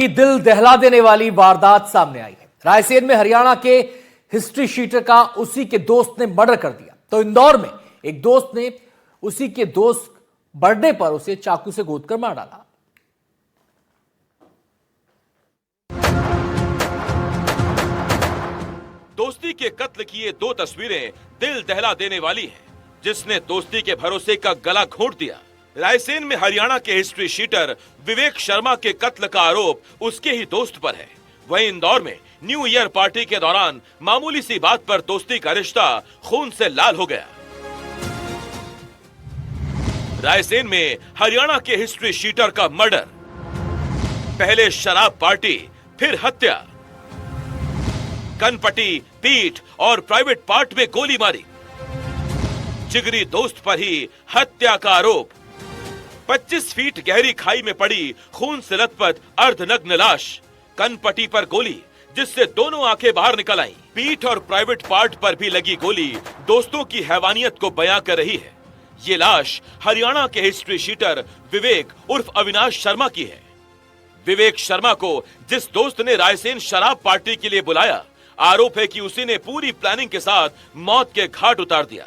की दिल दहला देने वाली वारदात सामने आई है। रायसेन में हरियाणा के हिस्ट्री शीटर का उसी के दोस्त ने मर्डर कर दिया। तो इंदौर में एक दोस्त ने उसी के दोस्त बर्थडे पर उसे चाकू से गोदकर मार डाला। दोस्ती के कत्ल की ये दो तस्वीरें दिल दहला देने वाली हैं। जिसने दोस्ती के भरोसे का गला घोंट दिया। रायसेन में हरियाणा के हिस्ट्री शीटर विवेक शर्मा के कत्ल का आरोप उसके ही दोस्त पर है। वहीं इंदौर में न्यू ईयर पार्टी के दौरान मामूली सी बात पर दोस्ती का रिश्ता खून से लाल हो गया। रायसेन में हरियाणा के हिस्ट्री शीटर का मर्डर, पहले शराब पार्टी फिर हत्या, कनपटी, पीठ और प्राइवेट पार्ट में गोली मारी। जिगरी दोस्त पर ही हत्या का आरोप। 25 फीट गहरी खाई में पड़ी खून से लथपथ अर्धनग्न लाश, कनपटी पर गोली जिससे दोनों आंखें बाहर निकल आईं। पीठ और प्राइवेट पार्ट पर भी लगी गोली दोस्तों की हैवानियत को बयां कर रही है। ये लाश हरियाणा के हिस्ट्री शीटर विवेक उर्फ अविनाश शर्मा की है। विवेक शर्मा को जिस दोस्त ने रायसेन शराब पार्टी के लिए बुलाया, आरोप है कि उसी ने पूरी प्लानिंग के साथ मौत के घाट उतार दिया।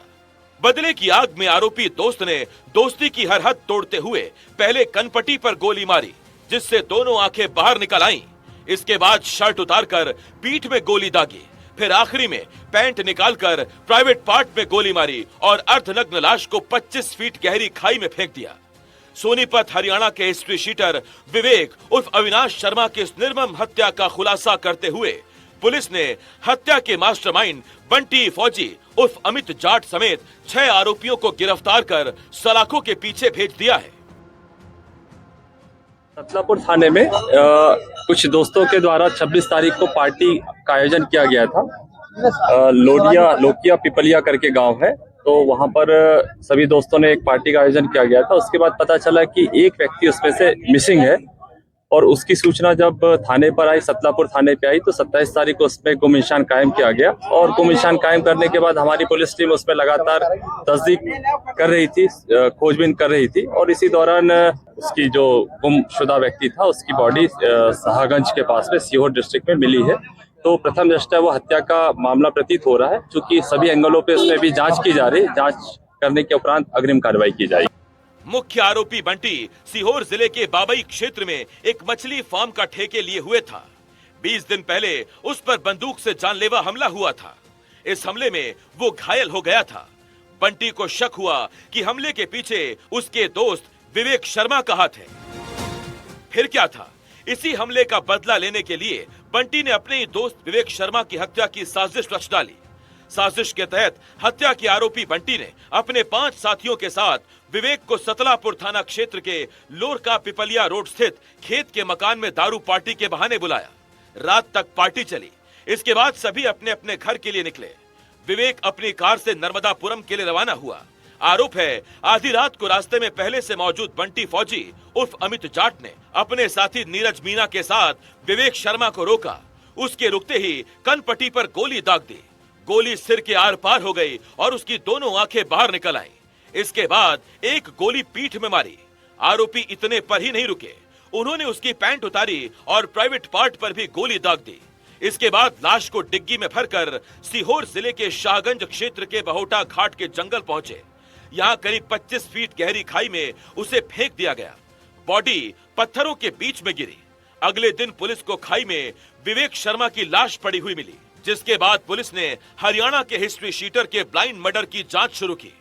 बदले की आग में आरोपी दोस्त ने दोस्ती की हर हद तोड़ते हुए पहले कनपटी पर गोली मारी जिससे दोनों आंखें बाहर निकल आईं। इसके बाद शर्ट उतारकर पीठ में गोली दागी, फिर आखिरी में पैंट निकालकर प्राइवेट पार्ट में गोली मारी और अर्धनग्न लाश को 25 फीट गहरी खाई में फेंक दिया। सोनीपत हरियाणा के हिस्ट्री शीटर विवेक उर्फ अविनाश शर्मा की इस निर्मम हत्या का खुलासा करते हुए पुलिस ने हत्या के मास्टरमाइंड बंटी फौजी उर्फ अमित जाट समेत 6 आरोपियों को गिरफ्तार कर सलाखों के पीछे भेज दिया है। सतलापुर थाने में कुछ दोस्तों के द्वारा 26 तारीख को पार्टी का आयोजन किया गया था। लोकिया पिपलिया करके गांव है, तो वहां पर सभी दोस्तों ने एक पार्टी का आयोजन किया गया था। उसके बाद पता चला कि एक व्यक्ति उसमें से मिसिंग है और उसकी सूचना जब थाने पर आई, सतलापुर थाने पे आई, तो 27 तारीख को उसमें गुम निशान कायम किया गया। और गुम निशान कायम करने के बाद हमारी पुलिस टीम उसमें लगातार तस्दीक कर रही थी, खोजबीन कर रही थी। और इसी दौरान उसकी जो गुमशुदा व्यक्ति था उसकी बॉडी शाहगंज के पास में सीहोर डिस्ट्रिक्ट में मिली है। तो प्रथम दृष्टया वो हत्या का मामला प्रतीत हो रहा है, क्योंकि सभी एंगलों पे उसमें भी जांच की जा रही है। जांच करने के उपरांत अग्रिम कार्रवाई की जाएगी। मुख्य आरोपी बंटी सीहोर जिले के बाबई क्षेत्र में एक मछली फार्म का ठेके लिए हुए था। 20 दिन पहले उस पर बंदूक से जानलेवा हमला हुआ था। इस हमले में वो घायल हो गया था। बंटी को शक हुआ कि हमले के पीछे उसके दोस्त विवेक शर्मा का हाथ है। फिर क्या था, इसी हमले का बदला लेने के लिए बंटी ने अपने ही दोस्त विवेक शर्मा की हत्या की साजिश रच डाली। साजिश के तहत हत्या के आरोपी बंटी ने अपने 5 साथियों के साथ विवेक को सतलापुर थाना क्षेत्र के लोरका पिपलिया रोड स्थित खेत के मकान में दारू पार्टी के बहाने बुलाया। रात तक पार्टी चली। इसके बाद सभी अपने अपने घर के लिए निकले। विवेक अपनी कार से नर्मदापुरम के लिए रवाना हुआ। आरोप है आधी रात को रास्ते में पहले से मौजूद बंटी फौजी उर्फ अमित जाट ने अपने साथी नीरज मीना के साथ विवेक शर्मा को रोका। उसके रुकते ही कनपटी पर गोली दाग दी। गोली सिर के आर पार हो गई और उसकी दोनों आंखें बाहर निकल आईं। इसके बाद एक गोली पीठ में मारी। आरोपी इतने पर ही नहीं रुके, उन्होंने उसकी पैंट उतारी और प्राइवेट पार्ट पर भी गोली दाग दी। इसके बाद लाश को डिग्गी में भरकर सीहोर जिले के शाहगंज क्षेत्र के बहोटा घाट के जंगल पहुंचे। यहाँ करीब 25 फीट गहरी खाई में उसे फेंक दिया गया। बॉडी पत्थरों के बीच में गिरी। अगले दिन पुलिस को खाई में विवेक शर्मा की लाश पड़ी हुई मिली, जिसके बाद पुलिस ने हरियाणा के हिस्ट्री शीटर के ब्लाइंड मर्डर की जांच शुरू की।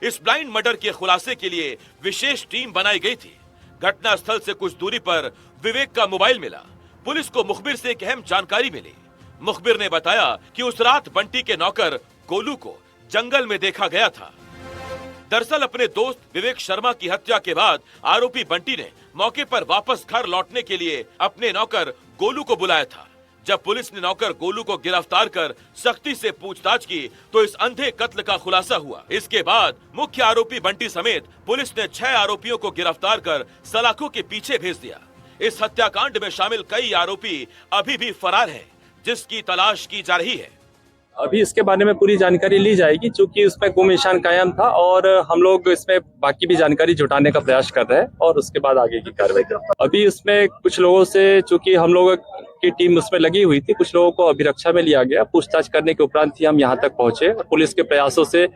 इस ब्लाइंड मर्डर के खुलासे के लिए विशेष टीम बनाई गई थी। घटना स्थल से कुछ दूरी पर विवेक का मोबाइल मिला। पुलिस को मुखबिर से एक अहम जानकारी मिली। मुखबिर ने बताया कि उस रात बंटी के नौकर गोलू को जंगल में देखा गया था। दरअसल अपने दोस्त विवेक शर्मा की हत्या के बाद आरोपी बंटी ने मौके पर वापस घर लौटने के लिए अपने नौकर गोलू को बुलाया था। जब पुलिस ने नौकर गोलू को गिरफ्तार कर सख्ती से पूछताछ की तो इस अंधे कत्ल का खुलासा हुआ। इसके बाद मुख्य आरोपी बंटी समेत पुलिस ने 6 आरोपियों को गिरफ्तार कर सलाखों के पीछे भेज दिया। इस हत्याकांड में शामिल कई आरोपी अभी भी फरार हैं, जिसकी तलाश की जा रही है। अभी इसके बारे में पूरी जानकारी ली जाएगी, क्योंकि उसमें गुम निशान कायम था और हम लोग इसमें बाकी भी जानकारी जुटाने का प्रयास कर रहे हैं और उसके बाद आगे की कार्रवाई करेंगे। अभी उसमें कुछ लोगों से, चूंकि हम लोग की टीम उसमें लगी हुई थी, कुछ लोगों को अभिरक्षा में लिया गया। पूछताछ करने के उपरांत ही हम यहाँ तक पहुंचे और पुलिस के प्रयासों से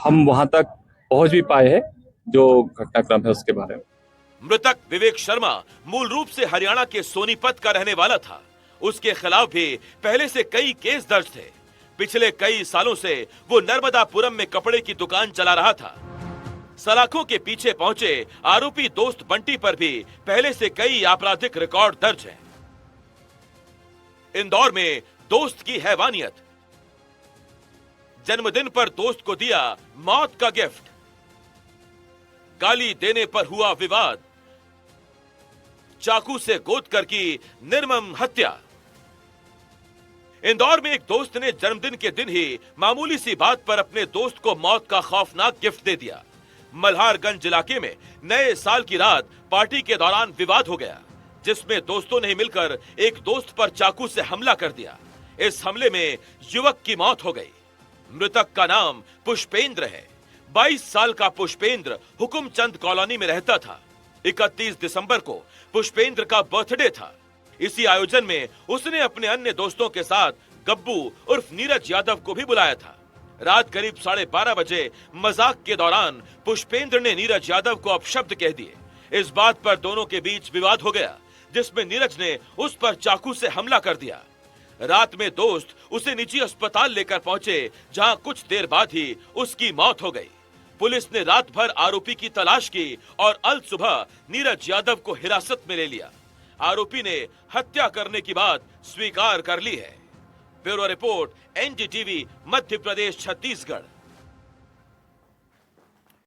हम वहां तक पहुंच भी पाए हैं जो घटनाक्रम है उसके बारे में। मृतक विवेक शर्मा मूल रूप से हरियाणा के सोनीपत का रहने वाला था। उसके खिलाफ भी पहले से कई केस दर्ज थे। पिछले कई सालों से वो नर्मदापुरम में कपड़े की दुकान चला रहा था। सलाखों के पीछे पहुंचे आरोपी दोस्त बंटी पर भी पहले से कई आपराधिक रिकॉर्ड दर्ज हैं। इंदौर में दोस्त की हैवानियत। जन्मदिन पर दोस्त को दिया मौत का गिफ्ट। गाली देने पर हुआ विवाद। चाकू से गोद कर की निर्मम हत्या। इंदौर में एक दोस्त ने जन्मदिन के दिन ही मामूली सी बात पर अपने दोस्त को मौत का खौफनाक गिफ्ट दे दिया। मल्हारगंज इलाके में नए साल की रात पार्टी के दौरान विवाद हो गया, जिसमें दोस्तों ने मिलकर एक दोस्त पर चाकू से हमला कर दिया। इस हमले में युवक की मौत हो गई। मृतक का नाम पुष्पेंद्र है। 22 साल का पुष्पेंद्र हुकुमचंद कॉलोनी में रहता था। 31 दिसंबर को पुष्पेंद्र का बर्थडे था। इसी आयोजन में उसने अपने अन्य दोस्तों के साथ गब्बू उर्फ नीरज यादव को भी बुलाया था। रात करीब 12:30 बजे मजाक के दौरान पुष्पेंद्र ने नीरज यादव को अपशब्द कह दिए। इस बात पर दोनों के बीच विवाद हो गया, जिसमें नीरज ने उस पर चाकू से हमला कर दिया। रात में दोस्त उसे निजी अस्पताल लेकर पहुंचे, जहां कुछ देर बाद ही उसकी मौत हो गई। पुलिस ने रात भर आरोपी की तलाश की और अल सुबह नीरज यादव को हिरासत में ले लिया। आरोपी ने हत्या करने की बात स्वीकार कर ली है। Bureau report, NDTV, Madhya Pradesh, Chhattisgarh.